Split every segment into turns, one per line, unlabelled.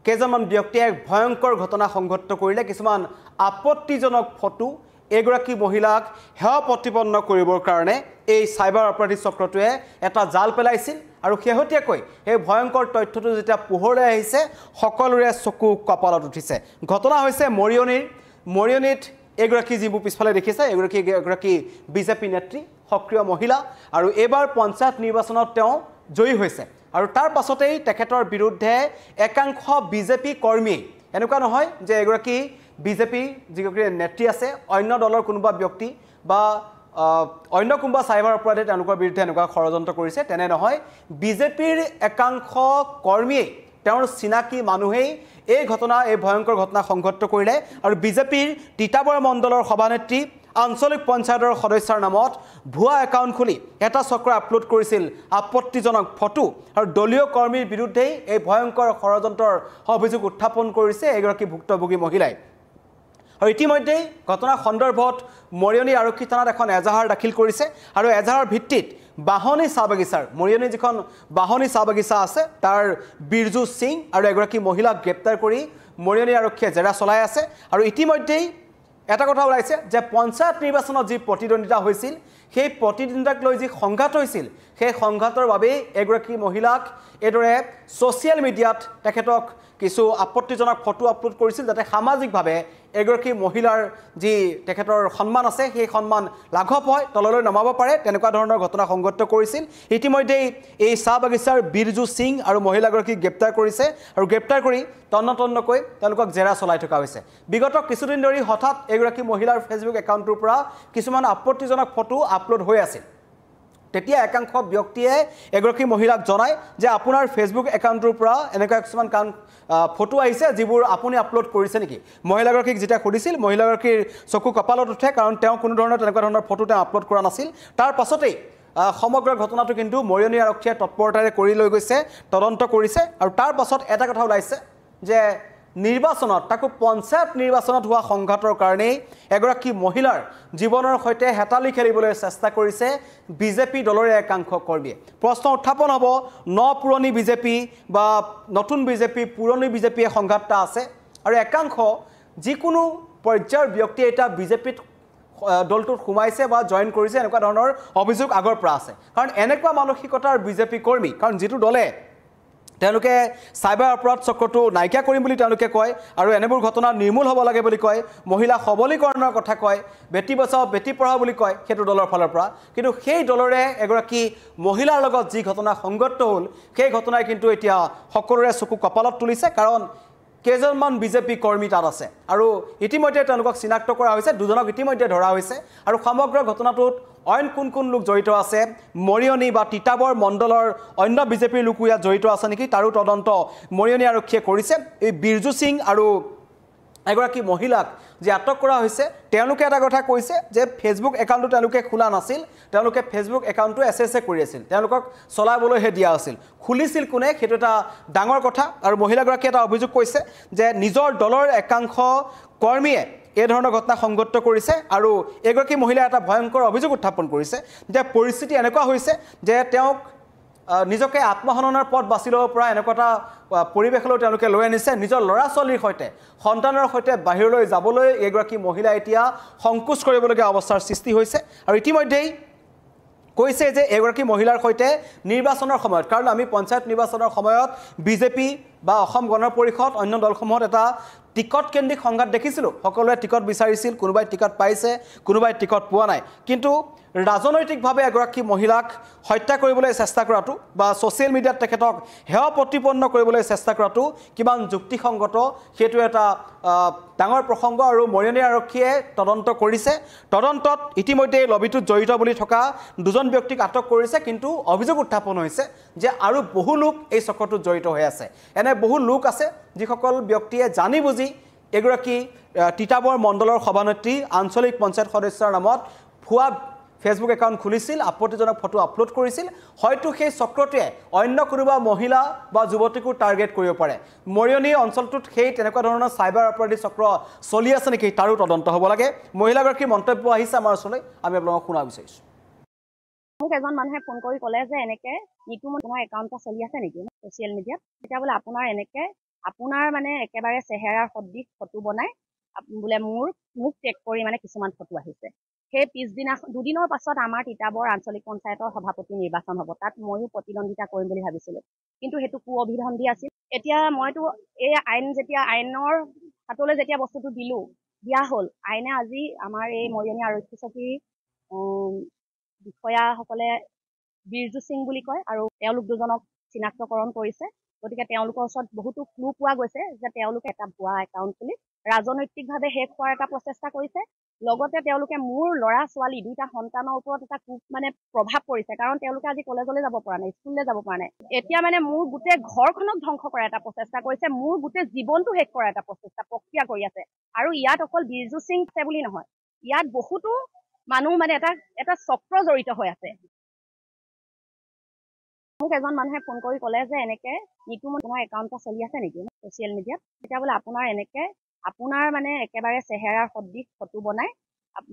কেইজনমান ব্যক্তিয়ে ভয়ংকৰ ঘটনা সংঘটিত কৰিলে কিছুমান আপত্তিজনক ফটো এগৰাকী মহিলাক হেয় প্ৰতিপন্ন কৰিবৰ কাৰণে এই সাইবাৰ অপৰাধী চক্ৰটোৱে এটা জাল পেলাইছিল আৰু শেহতীয়াকৈ এই ভয়ংকৰ তথ্যটো যেতিয়া পোহৰলৈ আহিছে সকলোৰে চকু কপালত উঠিছে ঘটনা হৈছে মৰিয়নিত এগৰাকী যিবোৰ পিছফালে দেখিছে এগৰাকী বিজেপি নেত্ৰী সক্ৰিয় মহিলা আৰু এবাৰ পঞ্চায়ত নিৰ্বাচনত তেওঁ জয়ী হৈছে আৰু তাৰ পাছতেই তেখেতৰ বিৰুদ্ধে একাংশ বিজেপি কৰ্মী এনেকুৱা নহয় যে এগৰাকী বিজেপি যিগৰাকী নেত্ৰী আছে অন্য দলৰ কোনোবা ব্যক্তি বা অন্য কোনোবা সাইবাৰ অপৰাধী তেওঁলোকৰ বিৰুদ্ধে এনেকুৱা ষড়যন্ত্ৰ কৰিছে তেনে নহয় বিজেপিৰ একাংশ কৰ্মীয়ে তেওঁৰ চিনাকি মানুহেই এই ভয়ংকৰ ঘটনা সংঘটিত কৰিলে আৰু বিজেপিৰ তিতাবৰ মণ্ডলৰ সভানেত্ৰী আঞ্চলিক পঞ্চায়তৰ সদস্যৰ নামত ভুৱা একাউণ্ট খুলি এটা চক্ৰ আপলোড কৰিছিল আপত্তিজনক ফটো আৰু দলীয় কৰ্মীৰ বিৰুদ্ধে এই ভয়ংকৰ ষড়যন্ত্ৰৰ অভিযোগ উত্থাপন কৰিছে এগৰাকী ভুক্তভোগী মহিলাই আৰু ইতিমধ্যে ঘটনা সন্দৰ্ভত মৰিয়নি আৰক্ষী থানাত এখন এজাহাৰ দাখিল কৰিছে আৰু এজাহাৰ ভিত্তিত বাহনী চাহ বাগিচাৰ মৰিয়নি যিখন বাহনী চাহ বাগিচা আছে তাৰ বিৰজু সিং আৰু এগৰাকী মহিলাক গ্ৰেপ্তাৰ কৰি মৰিয়নি আৰক্ষীয়ে জেৰা চলাই আছে আৰু ইতিমধ্যেই এটা কথা ওলাইছে যে পঞ্চায়ত নিৰ্বাচনত যি প্ৰতিদ্বন্দ্বিতা হৈছিল সেই প্ৰতিদ্বন্দ্বিতাক লৈ যি সংঘাত হৈছিল সেই সংঘাতৰ বাবে এগৰাকী মহিলাক এদৰে সোশ্যাল মিডিয়াত তেখেতক কিছু আপত্তিজনক ফটো আপলোড কৰিছিল যাতে সামাজিকভাৱে এগৰাকী মহিলাৰ যি তেখেতৰ সন্মান আছে সেই সন্মান লাঘৱ হয় তললৈ নমাব পাৰে তেনেকুৱা ধৰণৰ ঘটনা সংঘটিত কৰিছিল ইতিমধ্যে এই চাহ বাগিচাৰ বিৰজু সিং আৰু মহিলাগৰাকীক গ্ৰেপ্তাৰ কৰিছে আৰু গ্ৰেপ্তাৰ কৰি তন্নতন্নকৈ তেওঁলোকক জেৰা চলাই থকা হৈছে বিগত কিছুদিন ধৰি হঠাৎ এগৰাকী মহিলাৰ ফেচবুক একাউণ্টৰ পৰা কিছুমান আপত্তিজনক ফটো আপলোড হৈ আছিল তেতিয়া একাংশ ব্যক্তিয়ে এগৰাকী মহিলাক জনায় যে আপোনাৰ ফেচবুক একাউণ্টৰ পৰা এনেকুৱা কিছুমান ফটো আহিছে যিবোৰ আপুনি আপলোড কৰিছে নেকি মহিলাগৰাকীক যেতিয়া সুধিছিল মহিলাগৰাকীৰ চকু কপালত উঠে কাৰণ তেওঁ কোনো ধৰণৰ তেনেকুৱা ধৰণৰ ফটো তেওঁ আপলোড কৰা নাছিল তাৰ পাছতেই সমগ্ৰ ঘটনাটো কিন্তু মৰিয়নি আৰক্ষীয়ে তৎপৰতাৰে কৰি লৈ গৈছে তদন্ত কৰিছে আৰু তাৰ পাছত এটা কথা ওলাইছে যে নিৰ্বাচনত তাকো পঞ্চায়ত নিৰ্বাচনত হোৱা সংঘাতৰ কাৰণে এগৰাকী মহিলাৰ জীৱনৰ সৈতে হেতালি খেলিবলৈ চেষ্টা কৰিছে বিজেপি দলৰে একাংশ কৰ্মীয়ে প্ৰশ্ন উত্থাপন হ'ব পুৰণি বিজেপি বা নতুন বিজেপি পুৰণি বিজেপিয়ে সংঘাতটা আছে আৰু একাংশ যিকোনো পৰ্যায়ৰ ব্যক্তি এটা বিজেপিত দলটোত সোমাইছে বা জয়েন কৰিছে এনেকুৱা ধৰণৰ অভিযোগ আগৰ পৰা আছে কাৰণ এনেকুৱা মানসিকতাৰ বিজেপি কৰ্মী কাৰণ যিটো দলে তেওঁলোকে সাইবাৰ অপৰাধ চক্ৰটো নাইকিয়া কৰিম বুলি তেওঁলোকে কয় আৰু এনেবোৰ ঘটনা নিৰ্মূল হ'ব লাগে বুলি কয় মহিলা সবলীকৰণৰ কথা কয় বেটি বচাও বেটি পঢ়াও বুলি কয় সেইটো দলৰ ফালৰ পৰা কিন্তু সেই দলৰে এগৰাকী মহিলাৰ লগত যি ঘটনা সংঘটিত হ'ল সেই ঘটনাই কিন্তু এতিয়া সকলোৰে চকু কপালত তুলিছে কাৰণ কেইজনমান বিজেপি কৰ্মী তাত আছে আৰু ইতিমধ্যে তেওঁলোকক চিনাক্ত কৰা হৈছে দুজনক ইতিমধ্যে ধৰা হৈছে আৰু সমগ্ৰ ঘটনাটোত অইন কোন লোক জড়িত আছে মৰিয়নি বা তিতাবৰ মণ্ডলৰ অন্য বিজেপিৰ লোক ইয়াত জড়িত আছে নেকি তাৰো তদন্ত মৰিয়নি আৰক্ষীয়ে কৰিছে এই বিৰজু সিং আৰু এগৰাকী মহিলাক যে আটক কৰা হৈছে তেওঁলোকে এটা কথা কৈছে যে ফেচবুক একাউণ্টটো তেওঁলোকে খোলা নাছিল তেওঁলোকে ফেচবুক একাউণ্টটো এছএছএ কৰি আছিল তেওঁলোকক চলাবলৈহে দিয়া আছিল খুলিছিল কোনে সেইটো এটা ডাঙৰ কথা আৰু মহিলাগৰাকীয়ে এটা অভিযোগ কৈছে যে নিজৰ দলৰ একাংশ কৰ্মীয়ে এই ধৰণৰ ঘটনা সংঘটিত কৰিছে আৰু এগৰাকী মহিলাই এটা ভয়ংকৰ অভিযোগ উত্থাপন কৰিছে যে পৰিস্থিতি এনেকুৱা হৈছে যে তেওঁক নিজকে আত্মহননৰ পথ বাছি ল'ব পৰা এনেকুৱা এটা পৰিৱেশলৈ তেওঁলোকে লৈ আনিছে নিজৰ ল'ৰা ছোৱালীৰ সৈতে সন্তানৰ সৈতে বাহিৰলৈ যাবলৈ এগৰাকী মহিলা এতিয়া সংকোচ কৰিবলগীয়া অৱস্থাৰ সৃষ্টি হৈছে আৰু ইতিমধ্যেই কৈছে যে এগৰাকী মহিলাৰ সৈতে নিৰ্বাচনৰ সময়ত কাৰণ আমি পঞ্চায়ত নিৰ্বাচনৰ সময়ত বিজেপি বা অসম গণ পৰিষদ অন্য দলসমূহত এটা টিকট কেন্দ্ৰিক সংঘাত দেখিছিলোঁ সকলোৱে টিকট বিচাৰিছিল কোনোবাই টিকট পাইছে কোনোবাই টিকট পোৱা নাই কিন্তু ৰাজনৈতিকভাৱে এগৰাকী মহিলাক হত্যা কৰিবলৈ চেষ্টা কৰাটো বা ছ'চিয়েল মিডিয়াত তেখেতক হেয় প্ৰতিপন্ন কৰিবলৈ চেষ্টা কৰাটো কিমান যুক্তিসংগত সেইটো এটা ডাঙৰ প্ৰসংগ আৰু মৰিয়নি আৰক্ষীয়ে তদন্ত কৰিছে তদন্তত ইতিমধ্যে লবিটোত জড়িত বুলি থকা দুজন ব্যক্তিক আটক কৰিছে কিন্তু অভিযোগ উত্থাপন হৈছে যে আৰু বহু লোক এই চক্ৰটোত জড়িত হৈ আছে এনে বহু লোক আছে যিসকল ব্যক্তিয়ে জানি বুজি এগৰাকী তিতাবৰ মণ্ডলৰ সভানেত্ৰী আঞ্চলিক পঞ্চায়ত সদস্যৰ নামত ভুৱা ফেচবুক একাউণ্ট খুলিছিল আপত্তিজনক ফটো আপলোড কৰিছিল হয়তো সেই চক্ৰটোৱে অন্য কোনোবা মহিলা বা যুৱতীকো টাৰ্গেট কৰিব পাৰে মৰিয়নি অঞ্চলটোত সেই তেনেকুৱা ধৰণৰ সাইবাৰ অপৰাধী চক্ৰ চলি আছে নেকি তাৰো তদন্ত হ'ব লাগে মহিলাগৰাকীৰ মন্তব্য আহিছে আমাৰ ওচৰলৈ আমি আপোনালোকক শুনা বিচাৰিছোঁ
মোক এজন মানুহে ফোন কৰি ক'লে যে এনেকে নিতু মোৰ একাউণ্ট এটা চলি আছে নেকি ছ'চিয়েল মিডিয়াত তেতিয়া বোলে আপোনাৰ এনেকে আপোনাৰ মানে একেবাৰে চেহেৰাৰ সদৃশ ফটো বনাই বোলে মোক টেগ কৰি মানে কিছুমান ফটো আহিছে। সেই পিছদিনা দুদিনৰ পাছত আমাৰ তিতাবৰ আঞ্চলিক পঞ্চায়তৰ সভাপতি নিৰ্বাচন হ'ব। তাত ময়ো প্ৰতিদ্বন্দ্বিতা কৰিম বুলি ভাবিছিলোঁ, কিন্তু সেইটো কুঅভিসন্ধি আছিল। এতিয়া মইতো এই আইনৰ হাতলৈ যেতিয়া বস্তুটো দিয়া হ'ল, আইনে আজি আমাৰ এই মৰিয়নি আৰক্ষী চকীৰ বিষয়াসকলে বীৰজু সিং বুলি কয় আৰু তেওঁলোক দুজনক চিনাক্তকৰণ কৰিছে। গতিকে তেওঁলোকৰ ওচৰত বহুতো ক্লু পোৱা গৈছে যে তেওঁলোকে এটা ভুৱা একাউণ্ট খুলি ৰাজনৈতিকভাৱে শেষ হোৱাৰ এটা প্ৰচেষ্টা কৰিছে। লগতে তেওঁলোকে মোৰ ল'ৰা ছোৱালী দুইটা সন্তানৰ ওপৰত এটা মানে প্ৰভাৱ পৰিছে, কাৰণ তেওঁলোকে আজি কলেজলৈ যাব পৰা নাই, স্কুললৈ যাব পৰা নাই। এতিয়া মানে মোৰ গোটেই ঘৰখনক ধ্বংস কৰাৰ এটা প্ৰচেষ্টা কৰিছে, মোৰ গোটেই জীৱনটো শেষ কৰাৰ এটা প্ৰক্ৰিয়া কৰি আছে। আৰু ইয়াত অকল বীৰজু সিং বুলি নহয়, ইয়াত বহুতো মানুহ মানে এটা চক্ৰ জড়িত হৈ আছে। মোক এজন মানুহে ফোন কৰি ক'লে যে এনেকে নিতু তোমাৰ একাউণ্ট এটা চলি আছে নেকি ছ'চিয়েল মিডিয়াত। তেতিয়া বোলে আপোনাৰ মানে একেবাৰে চেহেৰাৰ সদৃশ ফটো বনাই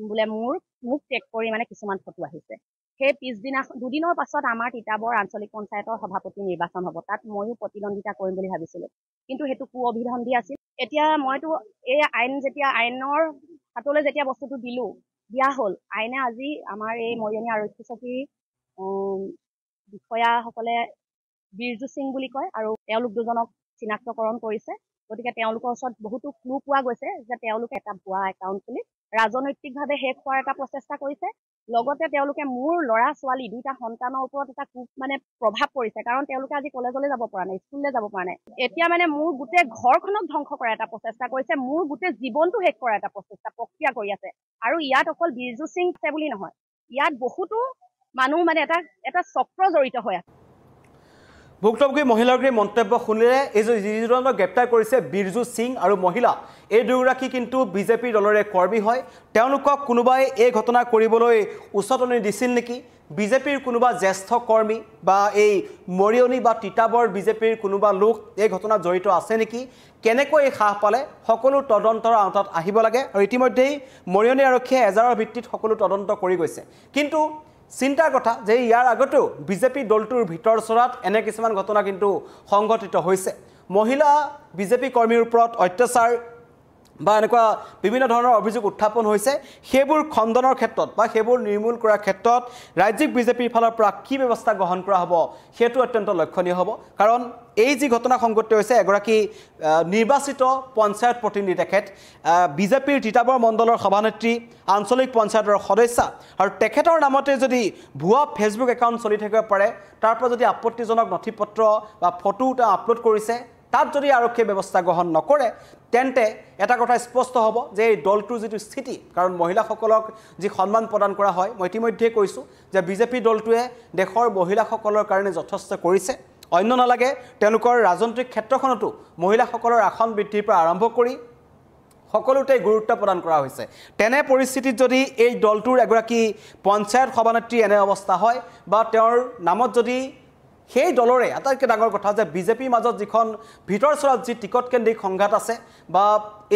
বোলে মোক টেগ কৰি মানে কিছুমান ফটো আহিছে। সেই পিছদিনা দুদিনৰ পাছত আমাৰ তিতাবৰ আঞ্চলিক পঞ্চায়তৰ সভাপতি নিৰ্বাচন হ'ব। তাত ময়ো প্ৰতিদ্বন্দ্বিতা কৰিম বুলি ভাবিছিলোঁ, কিন্তু সেইটো কুঅভিসন্ধি আছিল। এতিয়া মইতো এই আইনৰ হাতলৈ যেতিয়া বস্তুটো দিয়া হ'ল, আইনে আজি আমাৰ এই মৰিয়নি আৰক্ষী চকীৰ বিষয়াসকলে বীৰজু সিং বুলি কয় আৰু তেওঁলোক দুজনক চিনাক্তকৰণ কৰিছে। গতিকে তেওঁলোকৰ ওচৰত বহুতো ক্লু পোৱা গৈছে যে তেওঁলোকে এটা ভুৱা একাউণ্ট খুলি ৰাজনৈতিকভাৱে শেষ হোৱাৰ এটা প্ৰচেষ্টা কৰিছে। লগতে তেওঁলোকে মোৰ ল'ৰা ছোৱালী দুইটা সন্তানৰ ওপৰত এটা মানে প্ৰভাৱ পৰিছে, কাৰণ তেওঁলোকে আজি কলেজলৈ যাব পৰা নাই, স্কুললৈ যাব পৰা নাই। এতিয়া মানে মোৰ গোটেই ঘৰখনক ধ্বংস কৰাৰ এটা প্ৰচেষ্টা কৰিছে, মোৰ গোটেই জীৱনটো শেষ কৰাৰ এটা প্ৰক্ৰিয়া কৰি আছে। আৰু ইয়াত অকল বীৰজু সিং বুলি নহয়, ইয়াত বহুতো মানুহ মানে এটা চক্ৰ জড়িত হৈ আছে।
ভুক্তভোগী মহিলাগৰাকীৰ মন্তব্য শুনিলে এই যিজনক গ্ৰেপ্তাৰ কৰিছে বীৰজু সিং আৰু মহিলা, এই দুয়োগৰাকী কিন্তু বিজেপিৰ দলৰে কৰ্মী হয়। তেওঁলোকক কোনোবাই এই ঘটনা কৰিবলৈ উচতনি দিছিল নেকি? বিজেপিৰ কোনোবা জ্যেষ্ঠ কৰ্মী বা এই মৰিয়নি বা তিতাবৰ বিজেপিৰ কোনোবা লোক এই ঘটনাত জড়িত আছে নেকি? কেনেকৈ এই সাহ পালে? সকলো তদন্তৰ আওতাত আহিব লাগে। আৰু ইতিমধ্যেই মৰিয়নি আৰক্ষীয়ে এজাৰৰ ভিত্তিত সকলো তদন্ত কৰি গৈছে। কিন্তু চিন্তাৰ কথা যে ইয়াৰ আগতেও বিজেপি দলটোৰ ভিতৰ চৰাত এনে কিছুমান ঘটনা কিন্তু সংঘটিত হৈছে। মহিলা বিজেপি কৰ্মীৰ ওপৰত অত্যাচাৰ বা এনেকুৱা বিভিন্ন ধৰণৰ অভিযোগ উত্থাপন হৈছে। সেইবোৰ খণ্ডনৰ ক্ষেত্ৰত বা সেইবোৰ নিৰ্মূল কৰাৰ ক্ষেত্ৰত ৰাজ্যিক বিজেপিৰ ফালৰ পৰা কি ব্যৱস্থা গ্ৰহণ কৰা হ'ব সেইটো অত্যন্ত লক্ষণীয় হ'ব। কাৰণ এই যি ঘটনা সংঘটিত হৈছে, এগৰাকী নিৰ্বাচিত পঞ্চায়ত প্ৰতিনিধি, তেখেত বিজেপিৰ তিতাবৰ মণ্ডলৰ সভানেত্ৰী, আঞ্চলিক পঞ্চায়তৰ সদস্য, আৰু তেখেতৰ নামতে যদি ভুৱা ফেচবুক একাউণ্ট চলি থাকিব পাৰে, তাৰ পৰা যদি আপত্তিজনক নথি পত্ৰ বা ফটো তেওঁ আপলোড কৰিছে, তাত যদি আৰক্ষীয়ে ব্যৱস্থা গ্ৰহণ নকৰে, তেন্তে এটা কথা স্পষ্ট হ'ব যে এই দলটোৰ যিটো স্থিতি, কাৰণ মহিলাসকলক যি সন্মান প্ৰদান কৰা হয়, মই ইতিমধ্যে কৈছোঁ যে বিজেপি দলটোৱে দেশৰ মহিলাসকলৰ কাৰণে যথেষ্ট কৰিছে। অন্য নালাগে, তেওঁলোকৰ ৰাজনৈতিক ক্ষেত্ৰখনতো মহিলাসকলৰ আসন বৃদ্ধিৰ পৰা আৰম্ভ কৰি সকলোতে গুৰুত্ব প্ৰদান কৰা হৈছে। তেনে পৰিস্থিতিত যদি এই দলটোৰ এগৰাকী পঞ্চায়ত সভানেত্ৰী এনে অৱস্থা হয় বা তেওঁৰ নামত যদি সেই দলৰে আটাইতকৈ ডাঙৰ কথা যে বিজেপিৰ মাজত যিখন ভিতৰ চৰাত যি টিকট কেন্দ্ৰিক সংঘাত আছে বা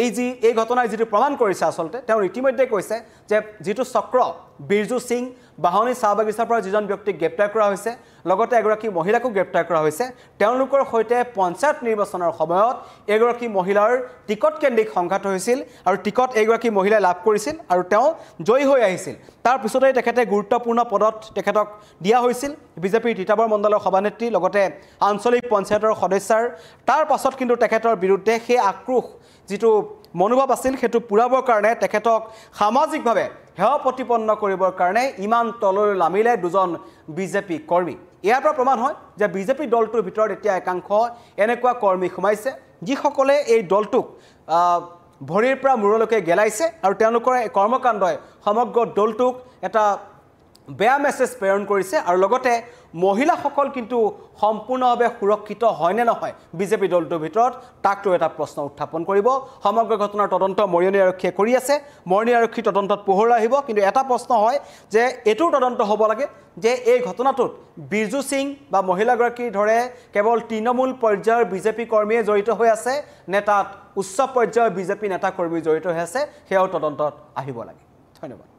এই ঘটনাই যিটো প্ৰমাণ কৰিছে, আচলতে তেওঁ ইতিমধ্যে কৈছে যে যিটো চক্ৰ বীৰজু সিং, বাহনী চাহ বাগিচাৰ পৰা যিজন ব্যক্তিক গ্ৰেপ্তাৰ কৰা হৈছে, লগতে এগৰাকী মহিলাকো গ্ৰেপ্তাৰ কৰা হৈছে, তেওঁলোকৰ সৈতে পঞ্চায়ত নিৰ্বাচনৰ সময়ত এগৰাকী মহিলাৰ টিকট কেন্দ্ৰিক সংঘাত হৈছিল আৰু টিকট এগৰাকী মহিলাই লাভ কৰিছিল আৰু তেওঁ জয়ী হৈ আহিছিল। তাৰ পিছতেই তেখেতে গুৰুত্বপূৰ্ণ পদত তেখেতক দিয়া হৈছিল, বিজেপিৰ তিতাবৰ মণ্ডলৰ সভানেত্ৰী, লগতে আঞ্চলিক পঞ্চায়তৰ সদস্যাৰ। তাৰ পাছত কিন্তু তেখেতৰ বিৰুদ্ধে সেই আক্ৰোশ যিটো মনোভাৱ আছিল সেইটো পূৰাবৰ কাৰণে তেখেতক সামাজিকভাৱে হেয় প্ৰতিপন্ন কৰিবৰ কাৰণে ইমান তললৈ নামিলে দুজন বিজেপি কৰ্মী। ইয়াৰ পৰা প্ৰমাণ হয় যে বিজেপি দলটোৰ ভিতৰত এতিয়া একাংশ এনেকুৱা কৰ্মী সোমাইছে যিসকলে এই দলটোক ভৰিৰ পৰা মূৰলৈকে গেলাইছে আৰু তেওঁলোকৰ এই কৰ্মকাণ্ডই সমগ্ৰ দলটোক এটা বেয়া মেছেজ প্ৰেৰণ কৰিছে। আৰু লগতে মহিলাসকল কিন্তু সম্পূৰ্ণভাৱে সুৰক্ষিত হয়নে নহয় বিজেপি দলটোৰ ভিতৰত, তাক লৈ এটা প্ৰশ্ন উত্থাপন কৰিব। সমগ্ৰ ঘটনাৰ তদন্ত মৰিয়নি আৰক্ষীয়ে কৰি আছে, মৰিয়নি আৰক্ষীৰ তদন্তত পোহৰ আহিব। কিন্তু এটা প্ৰশ্ন হয় যে এইটোৰ তদন্ত হ'ব লাগে যে এই ঘটনাটোত বীৰজু সিং বা মহিলাগৰাকীৰ ধৰে কেৱল তৃণমূল পৰ্যায়ৰ বিজেপি কৰ্মীয়ে জড়িত হৈ আছে নে তাত উচ্চ পৰ্যায়ৰ বিজেপি নেতা কৰ্মী জড়িত হৈ আছে, সেয়াও তদন্তত আহিব লাগে। ধন্যবাদ।